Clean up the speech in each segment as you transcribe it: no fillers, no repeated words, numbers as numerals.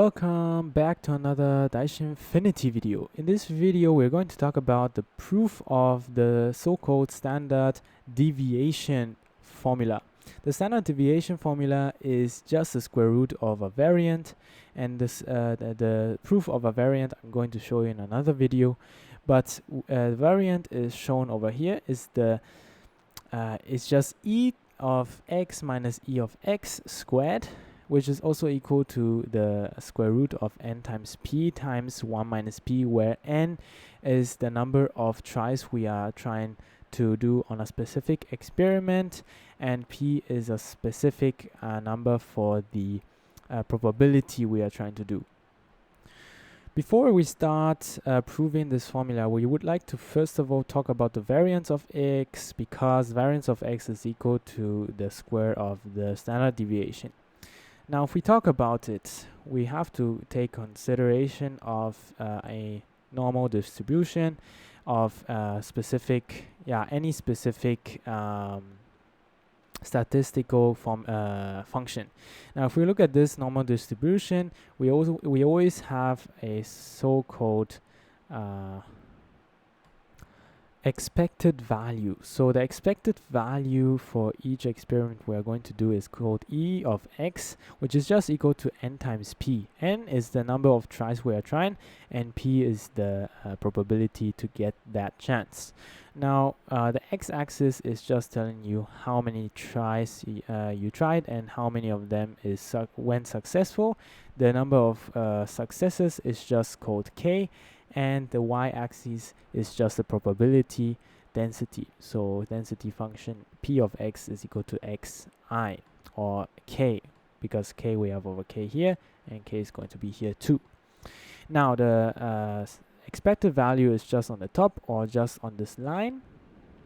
Welcome back to another Daishinfinity video. In this video, we're going to talk about the proof of the so-called standard deviation formula. The standard deviation formula is just the square root of a variant, and the proof of a variant I'm going to show you in another video. But the variant is shown over here. It's just e of x minus e of x squared, which is also equal to the square root of n times p times 1 minus p, where n is the number of tries we are trying to do on a specific experiment, and p is a specific number for the probability we are trying to do. Before we start proving this formula, we would like to first of all talk about the variance of x, because variance of x is equal to the square of the standard deviation. Now, if we talk about it, we have to take consideration of a normal distribution of any specific statistical function. Now, if we look at this normal distribution, we always have a so-called expected value. So the expected value for each experiment we are going to do is called e of x, which is just equal to n times p. N is the number of tries we are trying, and p is the probability to get that chance. Now, the x-axis is just telling you how many tries you tried and how many of them went successful. The number of successes is just called k, and the y-axis is just the probability density. So density function p of x is equal to xi, or k, because k we have over k here, and k is going to be here too. Now, the expected value is just on the top or just on this line.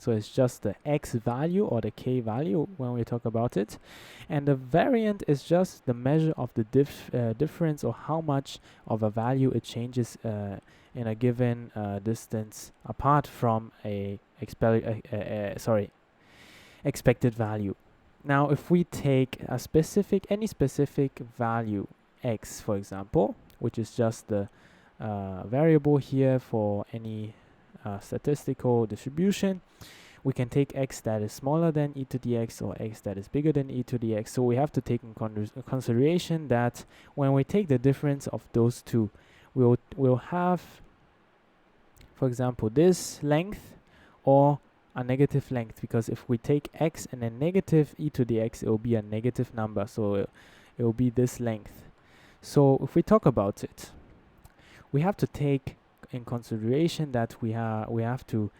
So it's just the x value or the k value when we talk about it. And the variant is just the measure of the difference, or how much of a value it changes in a given distance apart from a expected value. Now, if we take any specific value x, for example, which is just the variable here for any statistical distribution, we can take x that is smaller than e to the x or x that is bigger than e to the x. So we have to take in consideration that when we take the difference of those two, we'll have, for example, this length or a negative length, because if we take x and then negative e to the x, it will be a negative number, so it will be this length. So if we talk about it, we have to take in consideration that we have to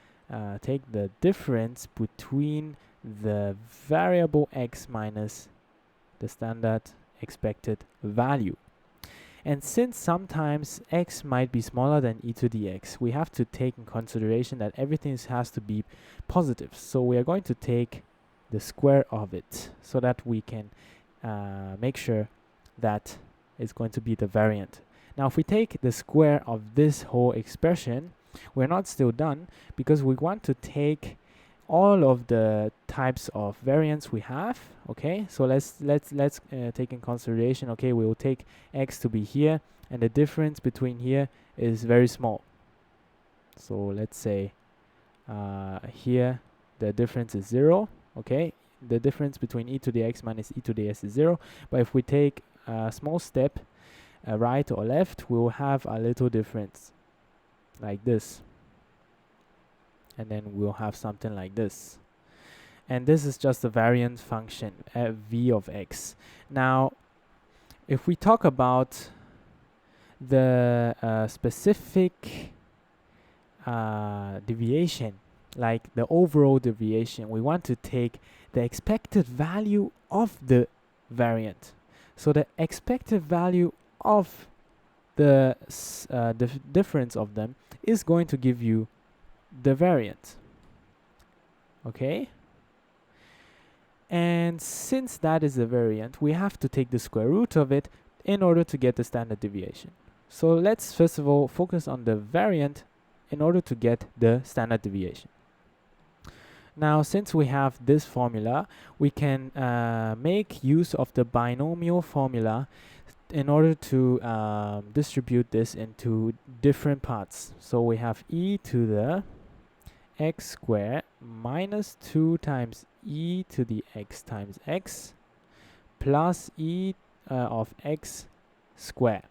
take the difference between the variable x minus the standard expected value. And since sometimes x might be smaller than e to the x, we have to take in consideration that everything has to be positive. So we are going to take the square of it so that we can make sure that it's going to be the variant. Now, if we take the square of this whole expression, we're not still done, because we want to take all of the types of variance we have. Okay, so let's take in consideration. Okay, we will take x to be here, and the difference between here is very small. So let's say here the difference is 0. Okay, the difference between e to the x minus e to the s is 0. But if we take a small step right or left, we will have a little difference like this, and then we'll have something like this, and this is just the variance function v of x. Now, if we talk about the specific deviation, like the overall deviation, we want to take the expected value of the variant. So the expected value of the difference of them is going to give you the variant. Okay, and since that is the variant, we have to take the square root of it in order to get the standard deviation. So let's first of all focus on the variant in order to get the standard deviation. Now, since we have this formula, we can make use of the binomial formula in order to distribute this into different parts. So we have e to the x squared minus 2 times e to the x times x plus e of x squared.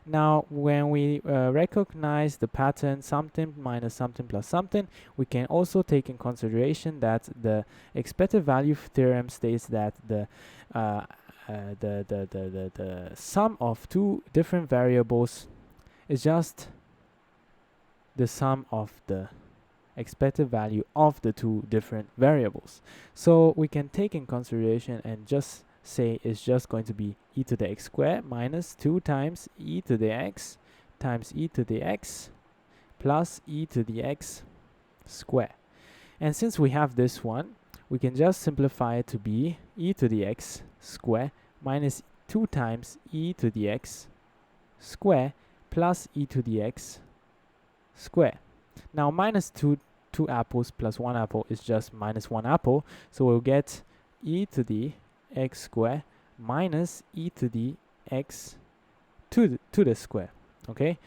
Now, when we recognize the pattern something minus something plus something, we can also take in consideration that the expected value theorem states that the sum of two different variables is just the sum of the expected value of the two different variables. So we can take in consideration and just say it's just going to be e to the x squared minus 2 times e to the x times e to the x plus e to the x squared. And since we have this one, we can just simplify it to be e to the x squared minus 2 times e to the x squared plus e to the x squared. Now minus 2 apples plus 1 apple is just minus 1 apple, so we'll get e to the x squared minus e to the x to the square. Okay,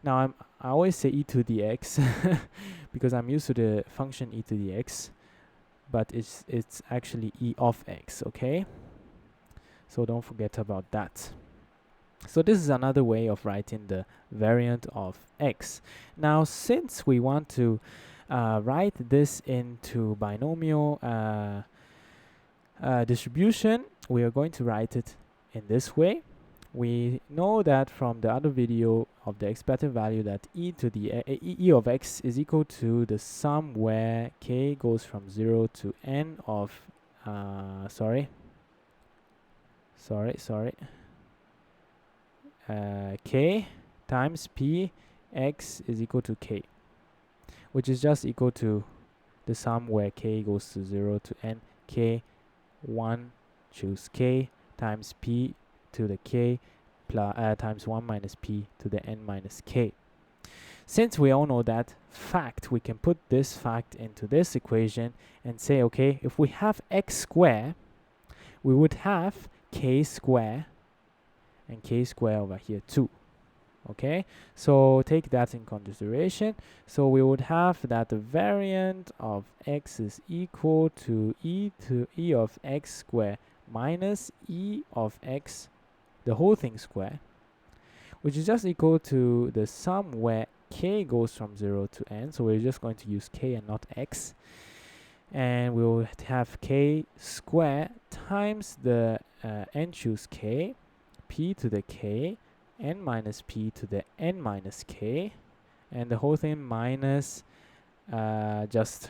now I always say e to the x because I'm used to the function e to the x, but it's actually e of x. Okay, so don't forget about that. So this is another way of writing the variant of x. Now, since we want to write this into binomial distribution, we are going to write it in this way. We know that from the other video of the expected value that e to the e of x is equal to the sum where k goes from 0 to n of k times p x is equal to k, which is just equal to the sum where k goes to 0 to n, k 1 choose k times p to the k plus times 1 minus p to the n minus k. Since we all know that fact, we can put this fact into this equation and say, okay, if we have x squared, we would have k squared and k squared over here too. Okay, so take that in consideration. So we would have that the variant of x is equal to e of x squared minus e of x, the whole thing squared, which is just equal to the sum where k goes from 0 to n. So we're just going to use k and not x. And we'll have k squared times the n choose k, p to the k, n minus p to the n minus k, and the whole thing minus just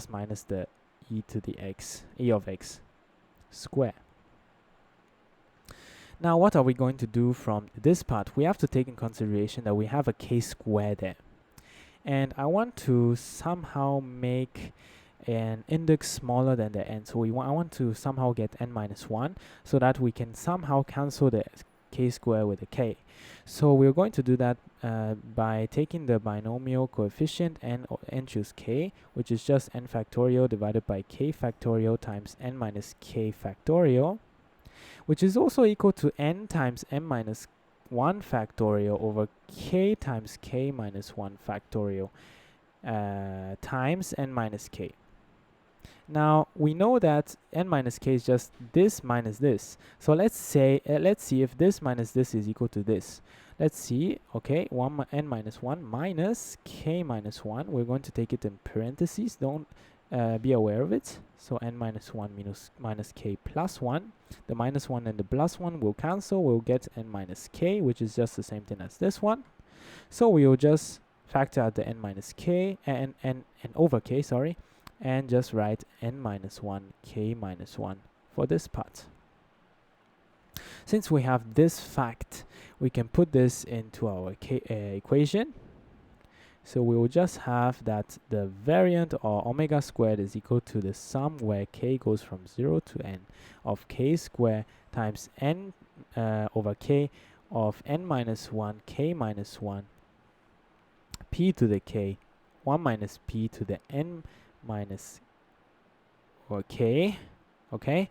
minus the e to the x, e of x square. Now what are we going to do from this part? We have to take in consideration that we have a k square there, and I want to somehow make an index smaller than the n. So I want to somehow get n minus 1 so that we can somehow cancel the k square with a k. So we're going to do that by taking the binomial coefficient n choose k, which is just n factorial divided by k factorial times n minus k factorial, which is also equal to n times n minus 1 factorial over k times k minus 1 factorial times n minus k. Now we know that n minus k is just this minus this. So let's see if this minus this is equal to this. Let's see. Okay, n minus 1 minus k minus 1. We're going to take it in parentheses. Don't be aware of it. So n minus 1 minus k plus 1. The minus 1 and the plus 1 will cancel. We'll get n minus k, which is just the same thing as this one. So we will just factor out the n minus k and over k, sorry, and just write n minus 1 k minus 1 for this part. Since we have this fact, we can put this into our equation. So we will just have that the variant or omega squared is equal to the sum where k goes from 0 to n of k squared times n over k of n minus 1 k minus 1 p to the k 1 minus p to the n minus or k, okay,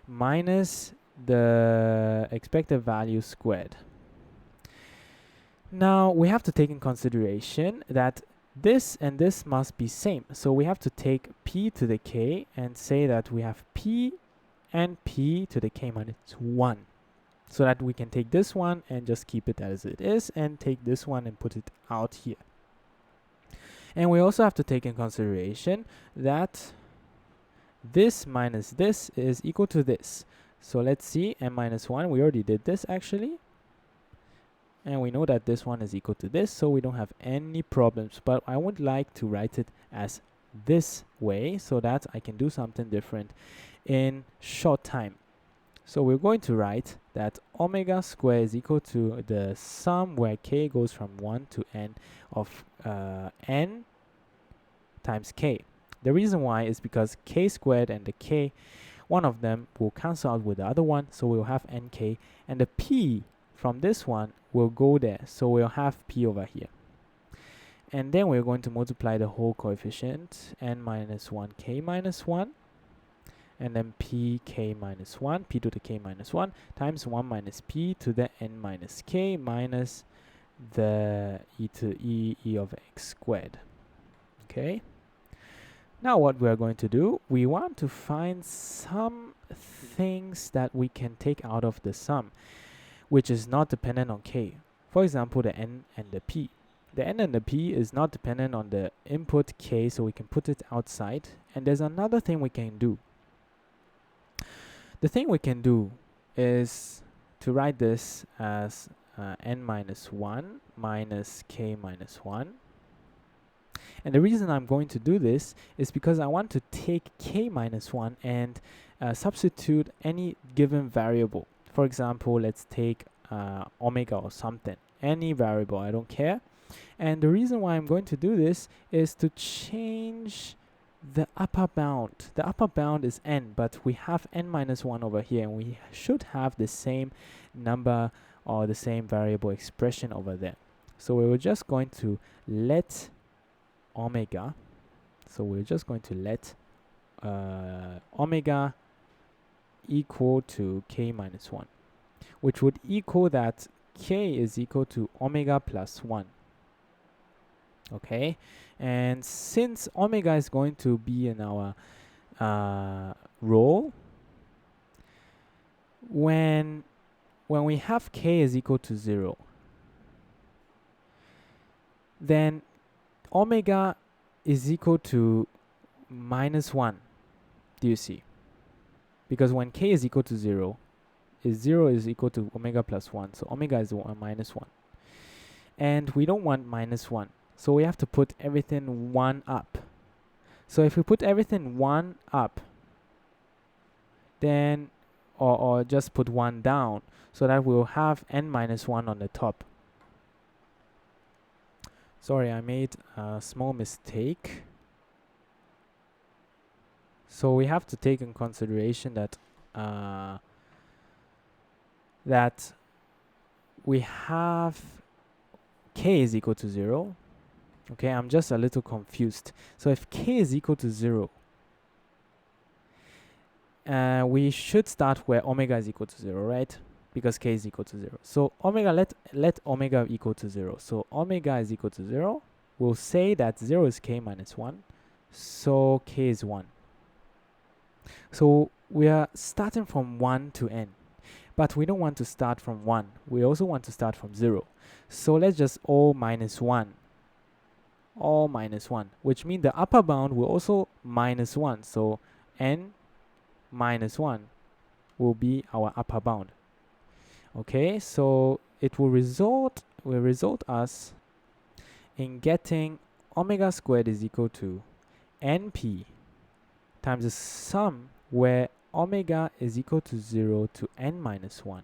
minus the expected value squared. Now we have to take in consideration that this and this must be same. So we have to take p to the k and say that we have p and p to the k minus 1. So that we can take this one and just keep it as it is and take this one and put it out here. And we also have to take in consideration that this minus this is equal to this. So let's see, n minus 1, we already did this actually. And we know that this one is equal to this, so we don't have any problems. But I would like to write it as this way so that I can do something different in short time. So we're going to write that omega squared is equal to the sum where k goes from 1 to n of n times k. The reason why is because k squared and the k, one of them will cancel out with the other one, so we'll have nk, and the p from this one will go there, so we'll have p over here. And then we're going to multiply the whole coefficient, n minus 1, k minus 1, and then p k minus 1, p to the k minus 1, times 1 minus p to the n minus k minus the e to e of x squared. Okay. Now what we are going to do, we want to find some things that we can take out of the sum, which is not dependent on k. For example, the n and the p. The n and the p is not dependent on the input k, so we can put it outside. And there's another thing we can do. The thing we can do is to write this as n minus 1 minus k minus 1. And the reason I'm going to do this is because I want to take k minus 1 and substitute any given variable. For example, let's take omega or something, any variable, I don't care. And the reason why I'm going to do this is to change the upper bound. The upper bound is n, but we have n minus 1 over here, and we should have the same number or the same variable expression over there. So we were just going to let omega, omega equal to k minus 1, which would equal that k is equal to omega plus 1. Okay, and since omega is going to be in our role, when we have k is equal to 0, then omega is equal to minus 1. Do you see? Because when k is equal to 0 is equal to omega plus 1, so omega is minus 1. And we don't want minus 1. So we have to put everything 1 up. So if we put everything 1 up, then, or just put 1 down, so that we'll have n minus 1 on the top. Sorry, I made a small mistake. So we have to take in consideration that that we have k is equal to 0. Okay, I'm just a little confused. So if k is equal to 0, we should start where omega is equal to 0, right? Because k is equal to 0. So omega, let omega equal to 0. So omega is equal to 0. We'll say that 0 is k minus 1. So k is 1. So we are starting from 1 to n. But we don't want to start from 1. We also want to start from 0. So let's just all minus 1. All minus 1. Which means the upper bound will also minus 1. So n minus 1 will be our upper bound. Okay, so it will result us in getting omega squared is equal to np times the sum where omega is equal to 0 to n minus 1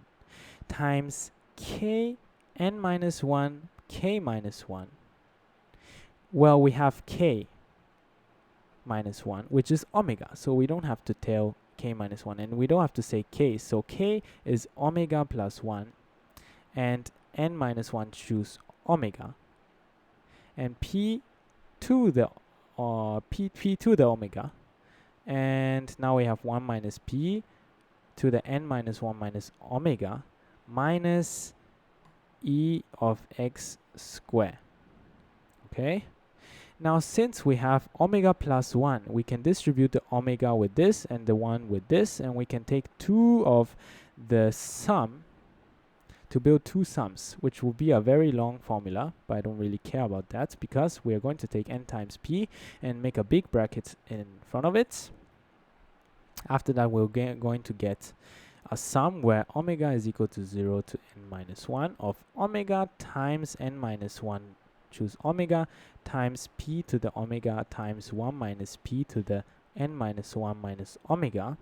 times k n minus 1 k minus 1. Well, we have k minus 1, which is omega, so we don't have to tell k minus 1, and we don't have to say k, so k is omega plus 1, and n minus 1 choose omega, and p to the omega, and now we have 1 minus p to the n minus 1 minus omega minus e of x squared. Okay? Now, since we have omega plus 1, we can distribute the omega with this and the 1 with this, and we can take 2 of the sum to build two sums, which will be a very long formula, but I don't really care about that because we are going to take n times p and make a big bracket in front of it. After that, we're going to get a sum where omega is equal to 0 to n minus 1 of omega times n minus 1, choose omega, times p to the omega times 1 minus p to the n minus 1 minus omega,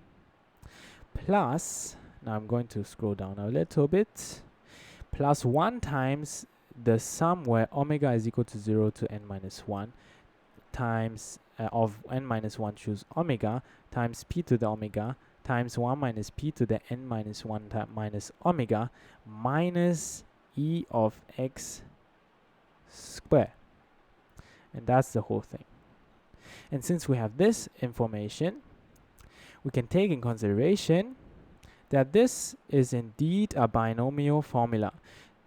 plus, now I'm going to scroll down a little bit, plus 1 times the sum where omega is equal to 0 to n minus 1 times of n minus 1, choose omega, times p to the omega times 1 minus p to the n minus 1 minus omega minus e of x squared. And that's the whole thing. And since we have this information, we can take in consideration that this is indeed a binomial formula,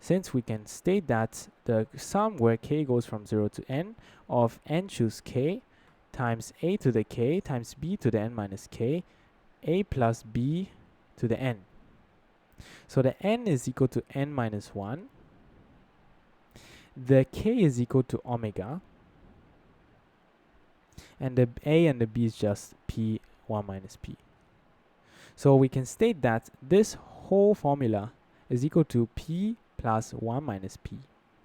since we can state that the sum where k goes from 0 to n of n choose k times a to the k times b to the n minus k, a plus b to the n. So the n is equal to n minus 1, the k is equal to omega, and the a and the b is just p 1 minus p. So we can state that this whole formula is equal to p plus 1 minus p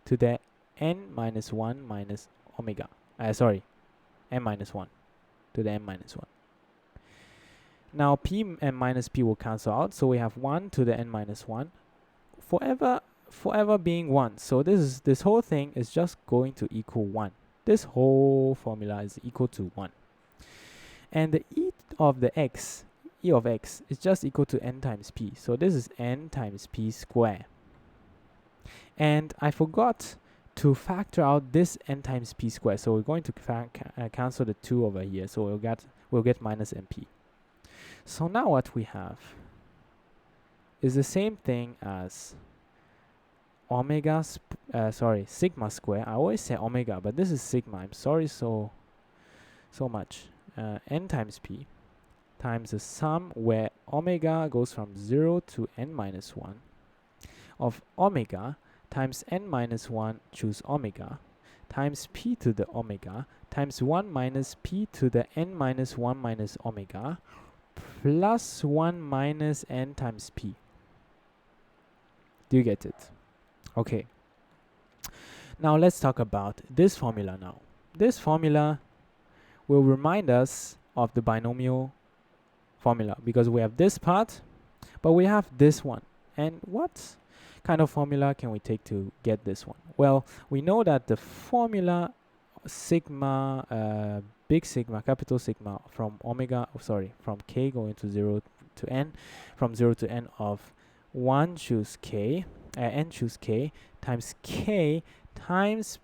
to the n minus 1 minus omega. N minus 1 to the n minus 1. Now p and minus p will cancel out, so we have 1 to the n minus 1, forever being 1. So this whole thing is just going to equal 1. This whole formula is equal to 1. And the e of x is just equal to n times p. So this is n times p squared. And I forgot to factor out this n times p squared. So we're going to cancel the 2 over here. So we'll get minus np. So now what we have is the same thing as sigma square. I always say omega, but this is sigma. I'm sorry so much. N times p times the sum where omega goes from 0 to n minus 1 of omega times n minus 1, choose omega, times p to the omega times 1 minus p to the n minus 1 minus omega plus 1 minus n times p. Do you get it? Okay. Now let's talk about this formula now. This formula will remind us of the binomial formula because we have this part, but we have this one. And what kind of formula can we take to get this one? Well, we know that the formula sigma, big sigma, capital sigma from from k going to 0 to n, from 0 to n of 1 choose k, n choose k times k times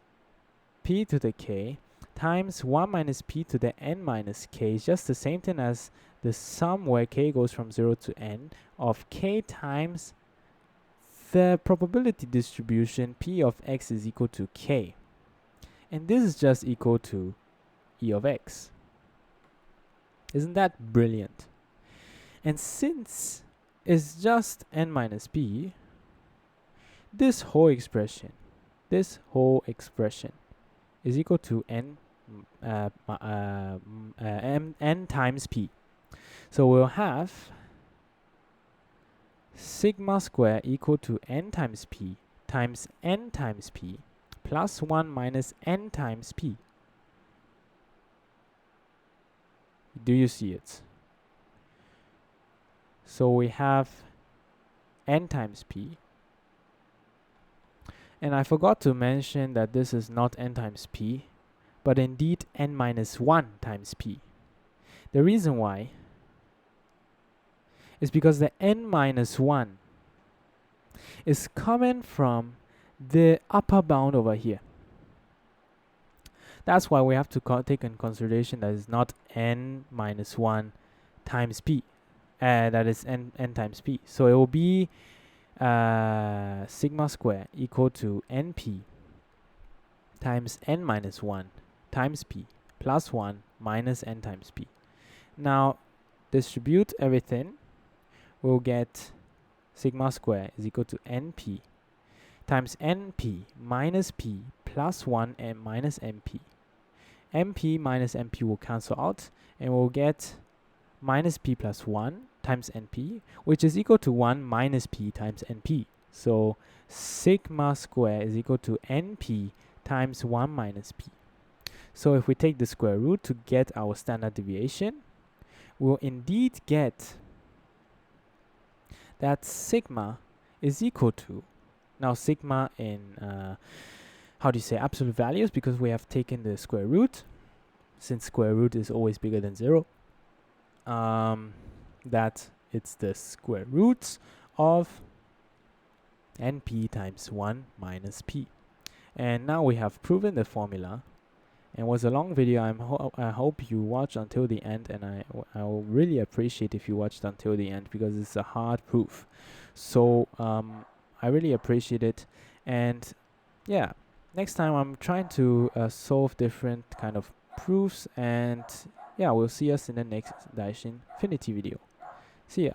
p to the k times 1 minus p to the n minus k is just the same thing as the sum where k goes from 0 to n of k times the probability distribution p of x is equal to k. And this is just equal to e of x. Isn't that brilliant? And since it's just n minus p, this whole expression is equal to n times p. So we'll have sigma square equal to n times p times n times p plus 1 minus n times p. Do you see it? So we have n times p. And I forgot to mention that this is not n times p, but indeed n minus 1 times p. The reason why is because the n minus 1 is coming from the upper bound over here. That's why we have to take in consideration that it's not n minus 1 times p. that is n times p. So it will be sigma square equal to np times n minus 1 times p plus 1 minus n times p. Now distribute everything, we'll get sigma square is equal to np times np minus p plus 1 and minus np. np minus np will cancel out, and we'll get minus p plus 1 times np, which is equal to 1 minus p times np. So sigma square is equal to np times 1 minus p. So if we take the square root to get our standard deviation, we'll indeed get that sigma is equal to, now sigma in how do you say, absolute values, because we have taken the square root, since square root is always bigger than 0, that it's the square root of np times 1 minus p. And now we have proven the formula. And it was a long video. I hope you watch until the end, and I will really appreciate if you watched until the end, because it's a hard proof. So I really appreciate it. And yeah, next time I'm trying to solve different kind of proofs, and yeah, we'll see us in the next Daishinfinity video. See ya.